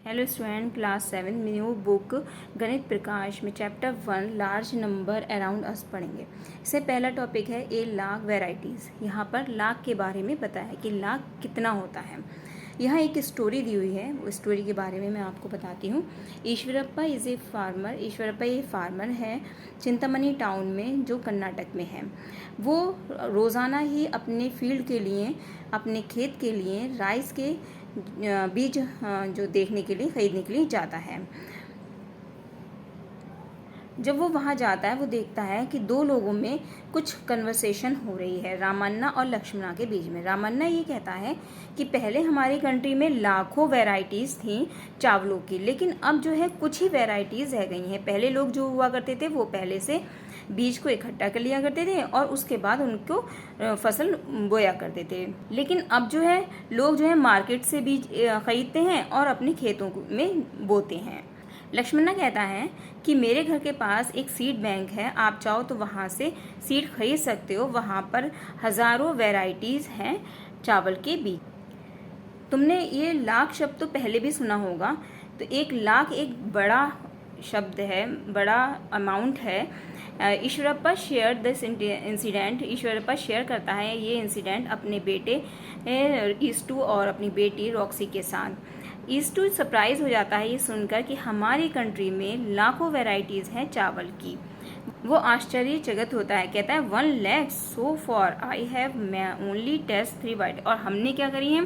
Hello student, class 7 new book गणित प्रकाश में chapter 1 large number around us पढ़ेंगे। इससे पहला टॉपिक है ए लाख वेराइटीज़। यहाँ पर लाख के बारे में पता है कि लाख कितना होता है। यहाँ एक स्टोरी दी हुई है, वो स्टोरी के बारे में मैं आपको बताती हूँ। Eshwarappa is a farmer. Eshwarappa ये फार्मर है चिंतामणि टाउन में, जो कर्नाटक में है। वो रोज़ाना ही अपने फील्ड के लिए, अपने खेत के लिए राइस के बीज जो देखने के लिए, खरीदने के लिए जाता है। जब वो वहाँ जाता है, वो देखता है कि दो लोगों में कुछ कन्वर्सेशन हो रही है, रामन्ना और लक्ष्मणा के बीच में। रामन्ना ये कहता है कि पहले हमारी कंट्री में लाखों वैरायटीज़ थी चावलों की, लेकिन अब जो है कुछ ही वैरायटीज़ रह गई हैं। पहले लोग जो हुआ करते थे वो पहले से बीज को इकट्ठा कर लिया करते थे और उसके बाद उनको फसल बोया करते थे। लेकिन अब जो है लोग जो है मार्केट से बीज खरीदते हैं और अपने खेतों में बोते हैं। लक्ष्मणा कहता है कि मेरे घर के पास एक सीड बैंक है, आप चाहो तो वहाँ से सीड खरीद सकते हो। वहाँ पर हज़ारों वैरायटीज़ हैं चावल के बीज। तुमने ये लाख शब्द तो पहले भी सुना होगा, तो एक लाख एक बड़ा शब्द है, बड़ा अमाउंट है। Eshwarappa share this incident. Eshwarappa share करता है ये इंसिडेंट अपने बेटे ईस्टू और अपनी बेटी रॉक्सी के साथ। ईस्टू सरप्राइज हो जाता है ये सुनकर कि हमारी कंट्री में लाखों वैरायटीज़ हैं चावल की। वो आश्चर्यचकित होता है, कहता है 1 lakh so for I have only taste 3 variety. और हमने क्या करी है,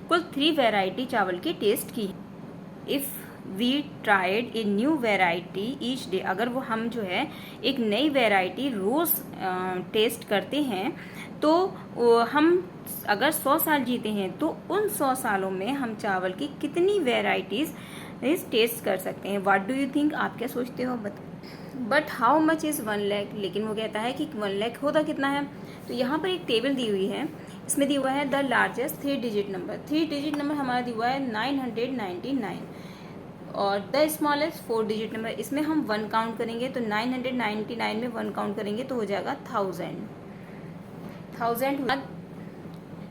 कुल 3 वैरायटी चावल की टेस्ट की। If we tried a new variety each day, अगर वो हम जो है एक नई वेराइटी रोज़ टेस्ट करते हैं, तो हम अगर 100 साल जीते हैं तो उन 100 सालों में हम चावल की कितनी वेराइटीज़ टेस्ट कर सकते हैं। व्हाट डू यू थिंक, आप क्या सोचते हो? But how much is 1 lakh. लेकिन वो कहता है कि 1 लाख होता कितना है। तो यहाँ पर एक टेबल दी हुई है, इसमें दिया हुआ है the largest 3 digit number. 3 digit number हमारा दिया हुआ है 999 और द स्मॉलेस्ट 4 डिजिट नंबर। इसमें हम 1 काउंट करेंगे तो 999 में 1 काउंट करेंगे तो हो जाएगा 1000।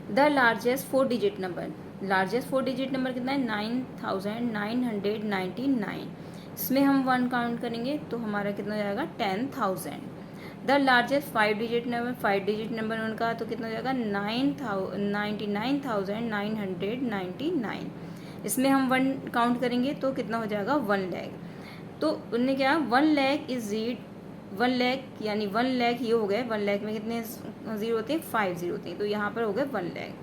The largest 4 digit number, largest 4 digit number कितना है 9999। इसमें हम 1 काउंट करेंगे तो हमारा कितना हो जाएगा 10,000। The largest 5 digit number, 5 digit number उनका तो कितना हो जाएगा 99,999। इसमें हम 1 काउंट करेंगे तो कितना हो जाएगा 1 लाख। तो उनने क्या 1 लाख इज 1 लाख, यानी 1 लाख ये हो गए। 1 लाख में कितने जीरो होते हैं, 5 जीरो होते हैं, तो यहाँ पर हो गए 1 लाख।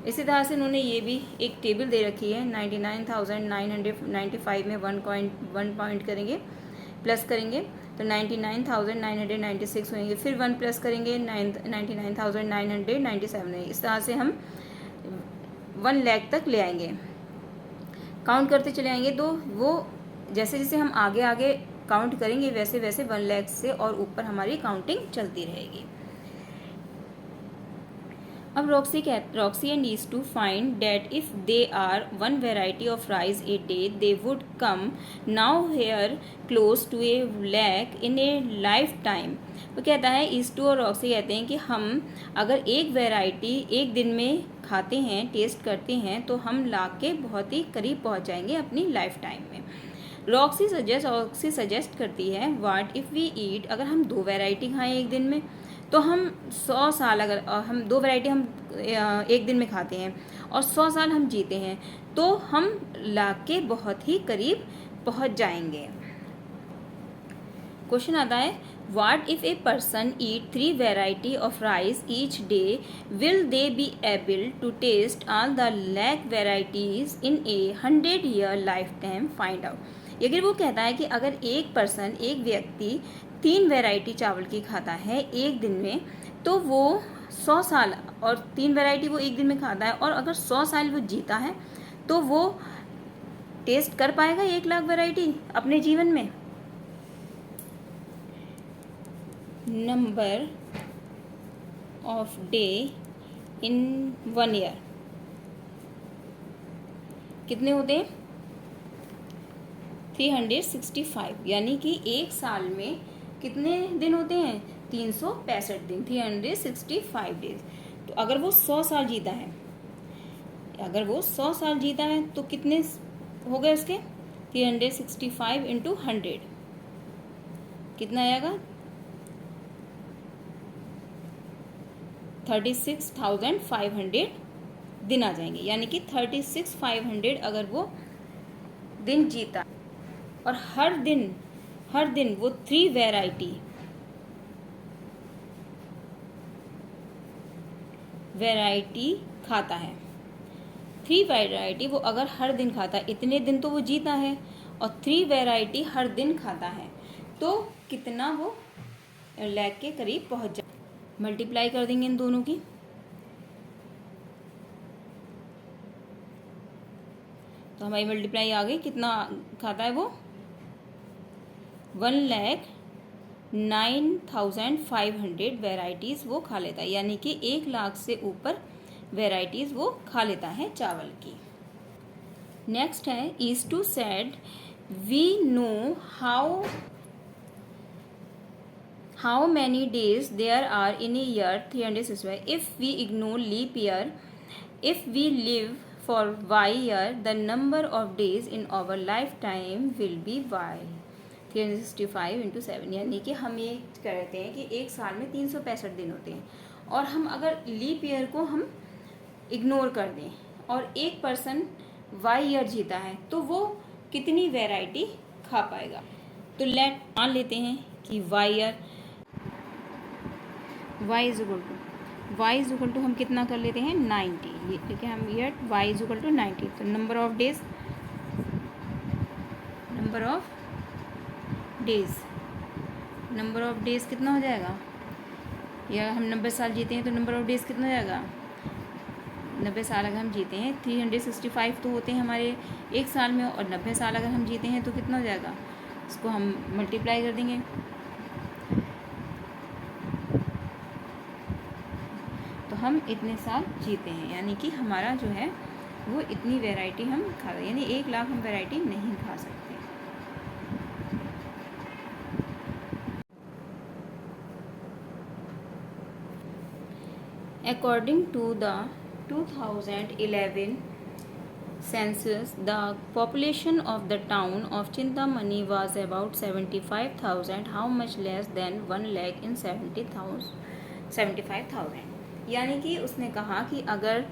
इसी तरह से उन्होंने ये भी एक टेबल दे रखी है। 99,995 में 1 पॉइंट करेंगे, प्लस करेंगे तो 99,996 होंगे। फिर 1 प्लस करेंगे 99,997। इस तरह से हम 1 लाख तक ले आएंगे, काउंट करते चले आएंगे। तो वो जैसे जैसे हम आगे आगे काउंट करेंगे वैसे वैसे 1 लाख से और ऊपर हमारी काउंटिंग चलती रहेगी। अब रॉक्सी एंड ईस्टू find that if they are 1 variety of rice a day they would come now here close to a lakh in a lifetime. वो कहता है, ईस्टू और रॉक्सी कहते हैं कि हम अगर एक वेराइटी एक दिन में खाते हैं, टेस्ट करते हैं, तो हम लाख के बहुत ही करीब पहुंच जाएंगे अपनी लाइफ टाइम में। रॉक्सी सजेस्ट करती है व्हाट इफ़ वी ईट, अगर हम 2 वैरायटी खाएं एक दिन में तो हम 100 साल, अगर हम 2 वैरायटी हम एक दिन में खाते हैं और 100 साल हम जीते हैं तो हम लाख के बहुत ही करीब पहुंच जाएंगे। क्वेश्चन आता है what if a person eat 3 variety of rice each day, will they be able to taste all the lakh varieties in a 100 year life time, find out. अगर वो कहता है कि अगर एक पर्सन, एक व्यक्ति 3 वैरायटी चावल की खाता है एक दिन में, तो वो 100 साल, और 3 वैरायटी वो एक दिन में खाता है, और अगर 100 साल वो जीता है तो वो टेस्ट कर पाएगा 1 लाख वैरायटी अपने जीवन में। Number of day in 1 year कितने होते हैं 365, यानी कि एक साल में कितने दिन होते हैं 365 दिन, 365 डेज। तो अगर वो 100 साल जीता है, अगर वो 100 साल जीता है तो कितने हो गए उसके 365 इंटू 100 कितना आएगा 36,500 दिन आ जाएंगे, यानी कि 36,500 अगर वो दिन जीता और हर दिन वो 3 वैरायटी खाता है। 3 वैरायटी वो अगर हर दिन खाता है, इतने दिन तो वो जीता है, और 3 वैरायटी हर दिन खाता है, तो कितना वो लाख के करीब पहुंच जाए। मल्टीप्लाई कर देंगे इन दोनों की, तो हमारी मल्टीप्लाई आ गई। कितना खाता है वो 1,09,500 वेराइटीज़ वो खा लेता है, यानी कि 1 लाख से ऊपर वेराइटीज़ वो खा लेता है चावल की। नेक्स्ट है is to said we know how many days there are in a year 365 if we ignore leap year, if we live for y year, the number of days in our lifetime will be y 365 into 7, यानी कि हम ये कहते हैं कि एक साल में 365 दिन होते हैं, और हम अगर लीप ईयर को हम इग्नोर कर दें और एक पर्सन वाई ईयर जीता है, तो वो कितनी वैरायटी खा पाएगा। तो मान लेते हैं कि Y year y is equal to हम कितना कर लेते हैं 90, ये ठीक है, हम year y is equal to 90, तो नंबर ऑफ डेज कितना हो जाएगा, या हम 90 साल जीते हैं तो नंबर ऑफ डेज कितना हो जाएगा, 90 साल अगर हम जीते हैं 365 तो होते हैं हमारे एक साल में, और 90 साल अगर हम जीते हैं तो कितना हो जाएगा, इसको हम मल्टीप्लाई कर देंगे, तो हम इतने साल जीते हैं, यानी कि हमारा जो है वो इतनी वैरायटी हम खा रहे हैं, यानी 1 लाख हम वैरायटी नहीं खा सकते। According to the 2011 census, the population of the town of Chintamani was about 75,000. How much less than 1 lakh in 75,000? यानी कि उसने कहा कि अगर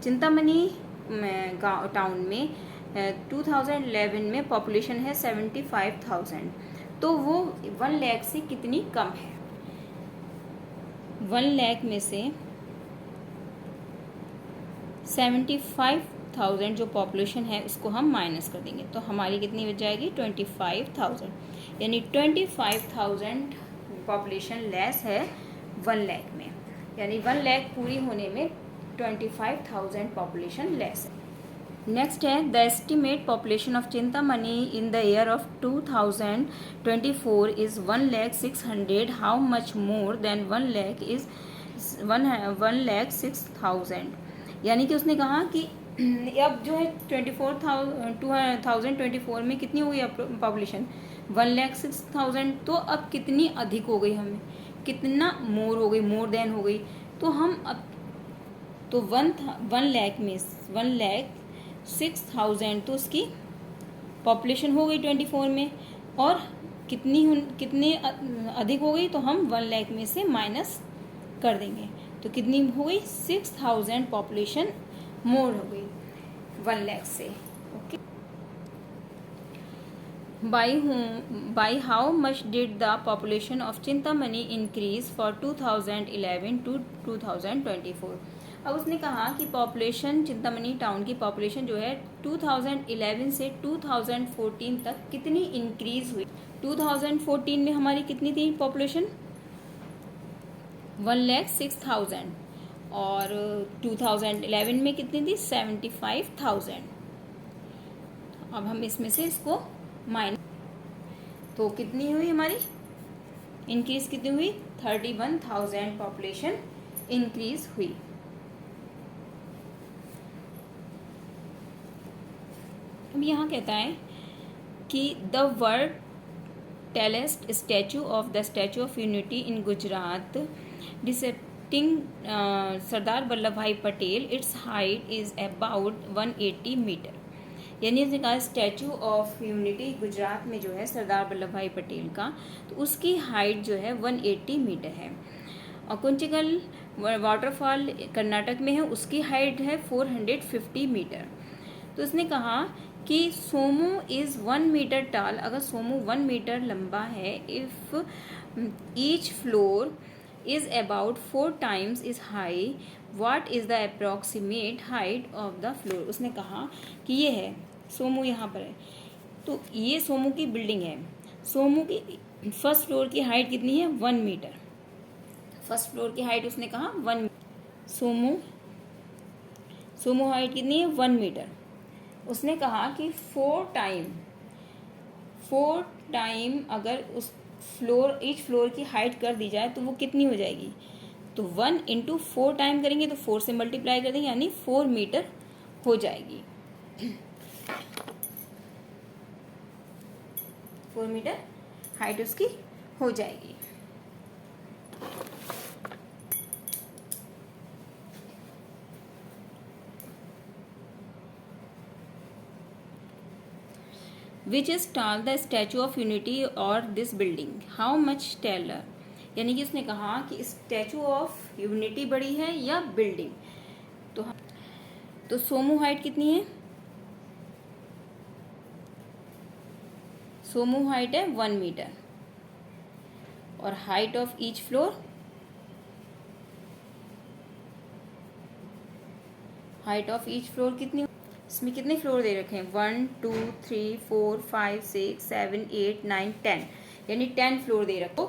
चिंतामणि गाँव टाउन में 2011 में पॉपुलेशन है 75,000, तो वो 1 लाख से कितनी कम है। 1 लाख में से 75,000 जो पॉपुलेशन है उसको हम माइनस कर देंगे, तो हमारी कितनी बच जाएगी 25,000, यानी 25,000 पॉपुलेशन लेस है 1 लाख में, यानी 1 लाख पूरी होने में 25,000 पॉपुलेशन लेस है। नेक्स्ट है the estimate population of Chintamani in the year of 2024 is 1,06,000. How much more than 1 lakh is 1,06,000, यानी कि उसने कहा कि अब जो है 2024 में कितनी हो गई पॉपुलेशन 1,06,000, तो अब कितनी अधिक हो गई, हमें कितना मोर हो गई, मोर देन हो गई, तो हम अब तो 1 लाख में 1,06,000 तो उसकी पॉपुलेशन हो गई 24 में, और कितनी अधिक हो गई, तो हम 1 लाख में से माइनस कर देंगे, तो कितनी हो गई 6,000 पॉपुलेशन मोर हो गई 1 लाख से। Okay, by how much did the population of Chintamani increase for 2011 to 2024? अब उसने कहा कि पॉपुलेशन चिंतामणि टाउन की पॉपुलेशन जो है 2011 से 2014 तक कितनी इंक्रीज हुई। 2014 में हमारी कितनी थी पॉपुलेशन 1,06,000, और 2011 में कितनी थी 75,000। अब हम इसमें से इसको माइनस, तो कितनी हुई हमारी इंक्रीज, कितनी हुई 31,000 पॉपुलेशन इंक्रीज हुई। अब यहाँ कहता है कि the world tallest statue of the Statue of Unity in Gujarat depicting Sardar Vallabh Bhai Patel, its height is about 180 metre. यानी उसने कहा स्टैचू ऑफ यूनिटी गुजरात में जो है सरदार वल्लभ भाई पटेल का, तो उसकी हाइट जो है 180 मीटर है। और कुंचिकल वाटरफॉल कर्नाटक में है, उसकी हाइट है 450 मीटर। तो उसने कहा कि सोमो इज़ 1 मीटर टाल, अगर सोमो 1 मीटर लंबा है, if each floor is about 4 times is high, what is the approximate height of the floor. उसने कहा कि ये है सोमो, यहाँ पर है, तो ये सोमो की बिल्डिंग है। सोमो की फर्स्ट फ्लोर की हाइट कितनी है? 1 मीटर। फर्स्ट फ्लोर की हाइट उसने कहा 1। सोमो हाइट कितनी है? 1 मीटर। उसने कहा कि 4 टाइम अगर उस फ्लोर ईच फ्लोर की हाइट कर दी जाए तो वो कितनी हो जाएगी? तो 1 इंटू 4 टाइम करेंगे तो 4 से मल्टीप्लाई कर देंगे, यानी 4 मीटर हो जाएगी। 4 मीटर हाइट उसकी हो जाएगी। Which is tall the Statue of Unity और this building, how much taller. यानी कि उसने कहा कि स्टैचू ऑफ यूनिटी बड़ी है या बिल्डिंग। तो सोमो हाइट कितनी है? सोमो हाइट है 1 मीटर और height of each floor, height of each floor कितनी? इसमें कितने फ्लोर दे रखे हैं? 1 2 3 4 5 6 7 8 9 10, यानी 10 फ्लोर दे रखो।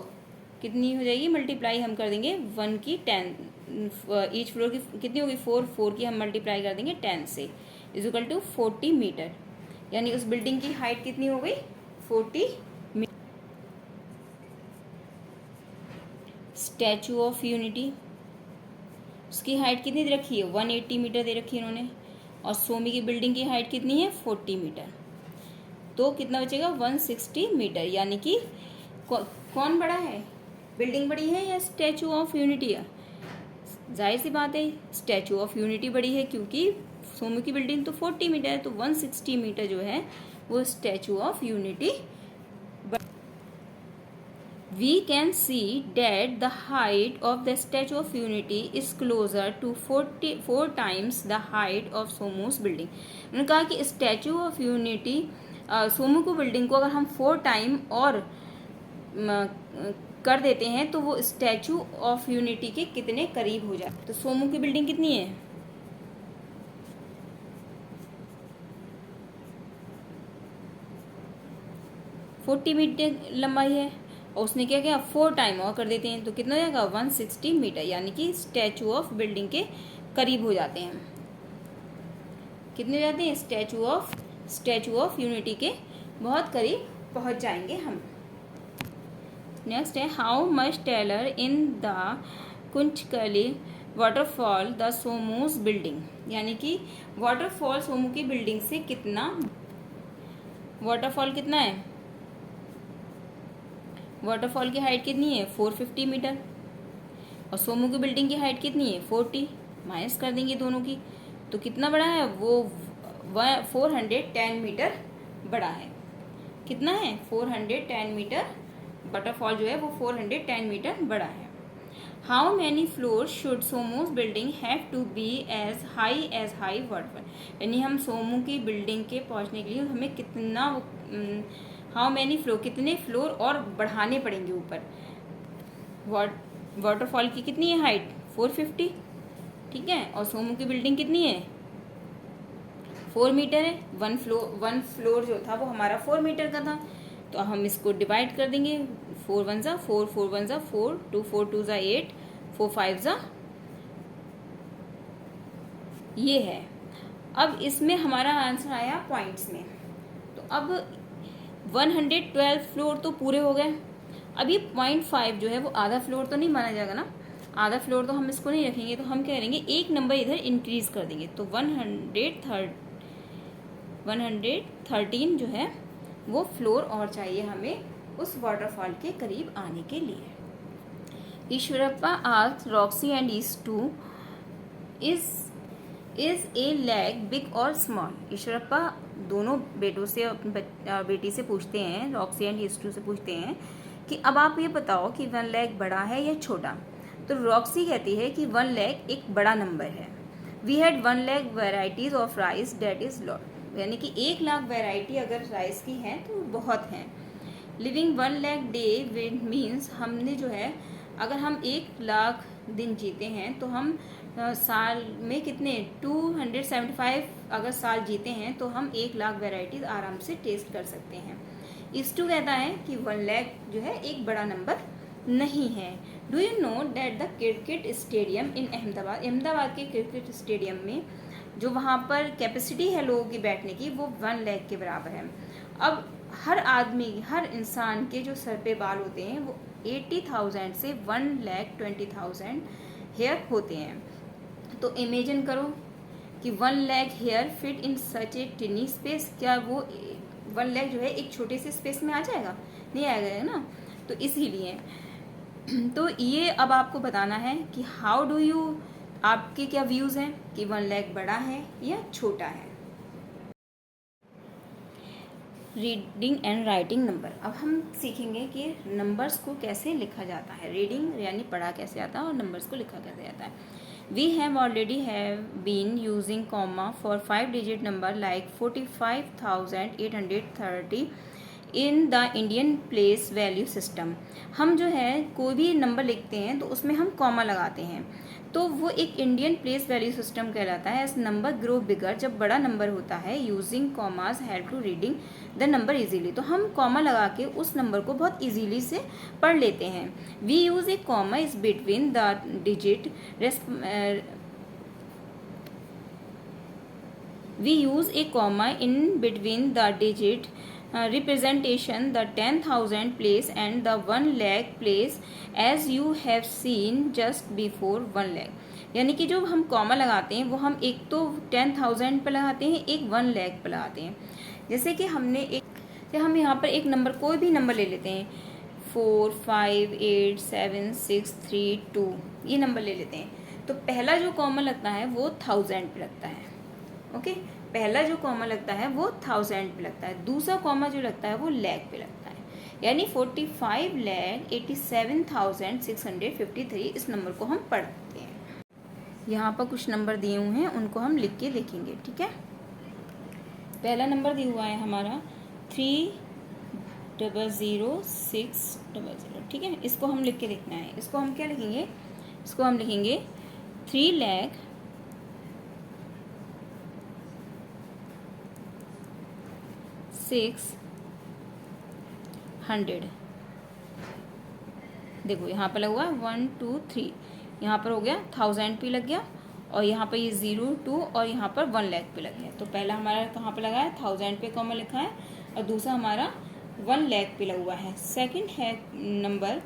कितनी हो जाएगी? मल्टीप्लाई हम कर देंगे 1 की 10, ईच फ्लोर की कितनी होगी? 4 की हम मल्टीप्लाई कर देंगे 10 से, इज इक्वल टू 40 मीटर। यानी उस बिल्डिंग की हाइट कितनी हो गई? 40 मीटर। स्टैचू ऑफ यूनिटी, उसकी हाइट कितनी दे रखी है? 180 मीटर दे रखी है इन्होंने। और सोमी की बिल्डिंग की हाइट कितनी है? 40 मीटर। तो कितना बचेगा? 160 मीटर। यानी कि कौन बड़ा है? बिल्डिंग बड़ी है या स्टैचू ऑफ यूनिटी है? जाहिर सी बात है स्टैचू ऑफ यूनिटी बड़ी है, क्योंकि सोमी की बिल्डिंग तो 40 मीटर है, तो 160 मीटर जो है वो statue of unity. We can see that the height of the Statue of Unity is closer to 4 times the height of Somo's building. उन्होंने कहा कि स्टैचू ऑफ यूनिटी सोमो को बिल्डिंग को अगर हम 4 टाइम और कर देते हैं तो वो स्टैचू ऑफ यूनिटी के कितने करीब हो जाए। तो सोमो की बिल्डिंग कितनी है? 40 मीटर लंबाई है, और उसने क्या किया? 4 टाइम और कर देते हैं तो कितना हो जाएगा? 160 मीटर, यानी कि स्टैचू ऑफ बिल्डिंग के करीब हो जाते हैं। कितने हो जाते हैं? स्टैचू ऑफ यूनिटी के बहुत करीब पहुंच जाएंगे हम। नेक्स्ट है how much taller in the Kunchikal waterfall the Somos building, यानी कि वाटरफॉल सोमो की बिल्डिंग से कितना, वाटरफॉल कितना है? वाटरफॉल की हाइट कितनी है? 450 मीटर। और सोमो की बिल्डिंग की हाइट कितनी है? 40। माइनस कर देंगे दोनों की, तो कितना बड़ा है? वो 410 मीटर बड़ा है। कितना है? 410 मीटर। वाटरफॉल जो है वो 410 मीटर बड़ा है। How many floor should Somos building have to be as high waterfall, यानी हम सोमो की बिल्डिंग के पहुंचने के लिए हमें कितना, हाउ मैनी फ्लोर, कितने फ्लोर और बढ़ाने पड़ेंगे ऊपर। वाटरफॉल की कितनी है हाइट? 450, ठीक है। और सोमो की बिल्डिंग कितनी है? 4 मीटर है। वन फ्लोर जो था वो हमारा 4 मीटर का था, तो हम इसको डिवाइड कर देंगे। 4 1 ज़ा 4, 4 1 ज़ा 4, 2 4 2 ज़ा 8, 4 5 ज़ा, ये है। अब इसमें हमारा आंसर आया पॉइंट्स में। तो अब 112 फ्लोर तो पूरे हो गए। अब ये 0.5 जो है वो आधा फ्लोर तो नहीं माना जाएगा ना, आधा फ्लोर तो हम इसको नहीं रखेंगे, तो हम क्या करेंगे? एक नंबर इधर इंक्रीज कर देंगे, तो 113 जो है वो फ्लोर और चाहिए हमें उस वाटरफॉल के करीब आने के लिए। ईश्वरप्पा आस्क्ड रॉक्सी एंड ईस2 इज ए लेग बिग और स्मॉल। ईश्वरप्पा दोनों बेटों से बेटी से पूछते हैं, रॉक्सी एंड ईस्टू से पूछते हैं कि अब आप ये बताओ कि 1 लाख बड़ा है या छोटा। तो रॉक्सी कहती है कि 1 लाख एक बड़ा नंबर है। We had 1 lakh varieties of rice that is lot, यानी कि 1 लाख वेराइटी अगर राइस की है तो बहुत हैं। लिविंग 1 लाख डे मीन्स हमने जो है, अगर हम 1 लाख दिन जीते हैं तो हम साल में कितने 275 अगर साल जीते हैं तो हम 1 लाख वेराइटीज आराम से टेस्ट कर सकते हैं। ईस्टू कहता है कि 1 लाख जो है एक बड़ा नंबर नहीं है। Do you know that the cricket stadium इन अहमदाबाद, अहमदाबाद के क्रिकेट स्टेडियम में जो वहाँ पर कैपेसिटी है लोगों की बैठने की वो 1 लाख के बराबर है। अब हर आदमी, हर इंसान के जो सर पे बाल होते हैं वो 80,000 से 1,20,000 हेयर होते हैं। तो इमेजिन करो कि 1 lakh hair fit in such a tiny space, क्या वो 1 लाख जो है एक छोटे से स्पेस में आ जाएगा? नहीं आएगा ना। तो इसीलिए तो ये अब आपको बताना है कि हाउ डू यू, आपके क्या व्यूज़ हैं कि 1 लाख बड़ा है या छोटा है। Reading and writing number. अब हम सीखेंगे कि नंबर्स को कैसे लिखा जाता है। रीडिंग यानी पढ़ा कैसे आता है और नंबर्स को लिखा कैसे जाता है। We have already have been using comma for 5 digit number like 45,830 in the Indian place value system. हम जो है कोई भी नंबर लिखते हैं तो उसमें हम कॉमा लगाते हैं, तो वो एक इंडियन प्लेस वैल्यू सिस्टम कहलाता है। एज नंबर ग्रो बिगर, जब बड़ा नंबर होता है, using commas help to reading the number easily, तो हम कॉमा लगा के उस नंबर को बहुत इजीली से पढ़ लेते हैं। We use a comma is between the digit, we use a comma in between the digit representation the 10,000 place and the 1 lakh place as you have seen just before 1 lakh। यानी कि जो हम comma लगाते हैं वो हम एक तो 10,000 पे लगाते हैं, एक 1 लाख पे लगाते हैं। जैसे कि हम यहाँ पर एक नंबर, कोई भी नंबर ले लेते हैं, 4 5 8 7 6 3 2, ये नंबर ले लेते हैं। तो पहला जो कॉमा लगता है वो 1000 पे लगता है। ओके, पहला जो कॉमा लगता है वो 1000 पे लगता है, दूसरा कॉमा जो लगता है वो लाख पे लगता है, यानी 45,87,653 इस नंबर को हम पढ़ते हैं। यहाँ पर कुछ नंबर दिए हुए हैं, उनको हम लिख के देखेंगे, ठीक है। पहला नंबर दिया हुआ है हमारा 3,00,600, ठीक है। इसको हम लिख के देखना है। इसको हम क्या लिखेंगे? इसको हम लिखेंगे 3,00,600। देखो यहाँ पर लगा हुआ 1 2 3, यहाँ पर हो गया 1000 पे लग गया, और यहाँ पर ये 0 2 और यहाँ पर 1 लाख पे लग गया। तो पहला हमारा कहाँ पे लगा है? 1000 पे कॉमा लिखा है, और दूसरा हमारा 1 लाख पे लगा हुआ है। सेकंड है नंबर,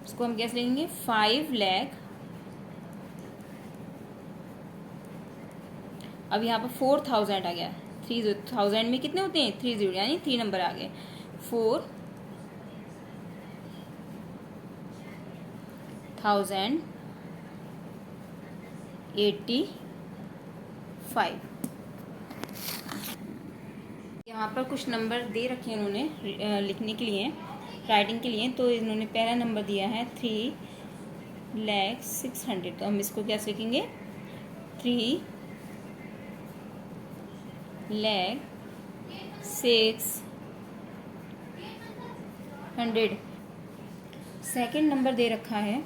इसको हम कैसे लिखेंगे? 5 लाख। अब यहाँ पर 4000 आ गया, 3000 में कितने होते हैं? 30, यानी 3 नंबर आ गए। 4,085। यहाँ पर कुछ नंबर दे रखे हैं इन्होंने लिखने के लिए, राइटिंग के लिए। तो इन्होंने पहला नंबर दिया है 3,00,600, तो हम इसको क्या लिखेंगे? 3,00,600। सेकंड नंबर दे रखा है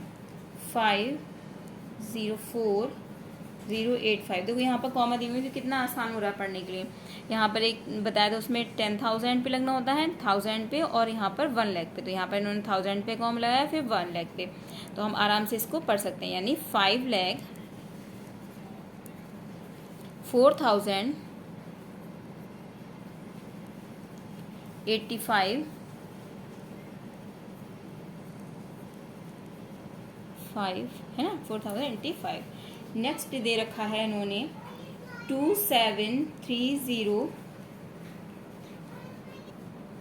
5,04,085। देखो यहाँ पर कॉमा दी हुई है, तो कितना आसान हो रहा है पढ़ने के लिए। यहाँ पर एक बताया था, उसमें 10,000 पे लगना होता है, 1000 पे, और यहाँ पर 1 लाख पे। तो यहाँ पर इन्होंने 1000 पे कॉमा लगाया, फिर 1 लाख पे। तो हम आराम से इसको पढ़ सकते हैं, यानी 5,04,085 है ना, 4085। नेक्स्ट दे रखा है इन्होंने 2730।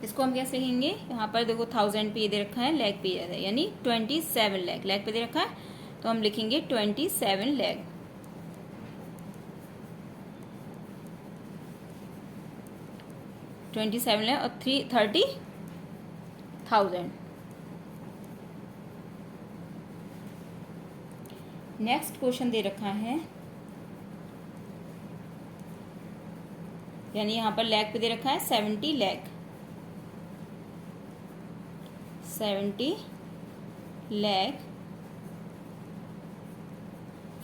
इसको हम कैसे लिखेंगे? यहाँ पर देखो 1000 पे दे रखा है, लाख पे है, यानी 27 लाख, लाख पे दे रखा है, तो हम लिखेंगे 27 लाख। 27 लाख और 30,000। नेक्स्ट क्वेश्चन दे रखा है, यानी यहाँ पर लैख पे दे रखा है 70 लाख, 70 लाख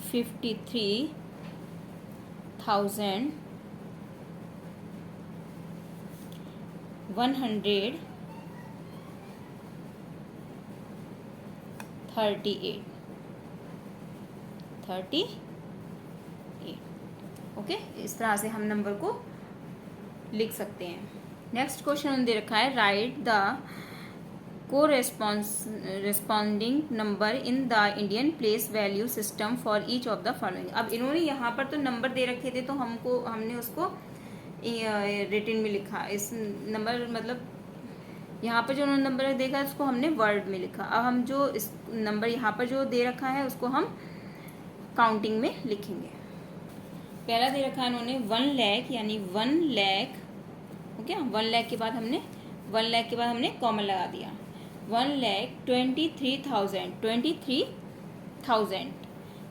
53,138 ओके। इस तरह से हम नंबर को लिख सकते हैं। नेक्स्ट क्वेश्चन दे रखा है, right the corresponding number in the Indian place value system for each of the following. अब इन्होंने यहाँ पर तो नंबर दे रखे थे, तो हमने उसको रिटन में लिखा। इस नंबर मतलब यहाँ पर जो उन्होंने नंबर देखा उसको हमने वर्ड में लिखा। अब हम जो इस नंबर यहाँ पर जो दे रखा है उसको हम काउंटिंग में लिखेंगे। पहला दे रखा है इन्होंने 1 लाख, यानी 1 लाख हो गया। 1 लाख के बाद हमने कॉमा लगा दिया। 1,23,000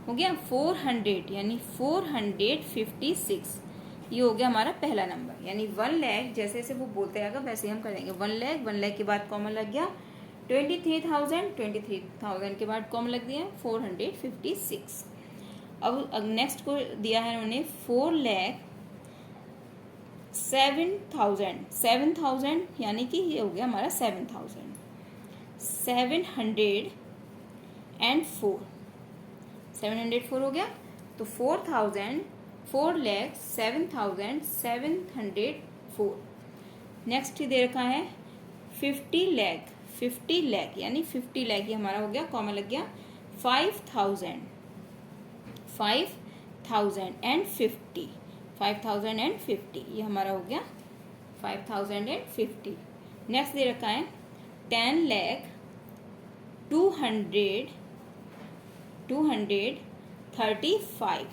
हो गया। 400 यानी 456, ये हो गया हमारा पहला नंबर। यानी 1 लाख जैसे जैसे वो बोलते रहेगा वैसे हम करेंगे। 1 लाख के बाद कॉमा लग गया। 23,000 के बाद कॉमा लग दिया 456। अब नेक्स्ट को दिया है उन्होंने 4,07,000 यानी कि ये हो गया हमारा 7,704 हो गया। तो 4,07,704। नेक्स्ट दे रखा है 50 लाख यानी 50 लाख, ये हमारा हो गया, कॉमा लग गया 5,050 ये हमारा हो गया 5,050। नेक्स्ट दे रखा है 10 लाख 235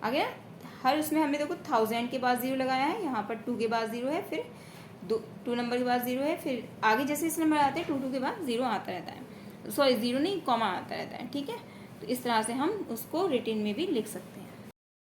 आ गया। हर उसमें हमने देखो 1000 के बाद 0 लगाया है, यहाँ पर 2 के बाद 0 है, फिर 2 नंबर के बाद 0 है, फिर आगे जैसे इस नंबर आते हैं 2 के बाद 0 आता रहता है, सॉरी 0 नहीं, कॉमा आता रहता है। ठीक है, तो इस तरह से हम उसको रिटन में भी लिख सकते हैं।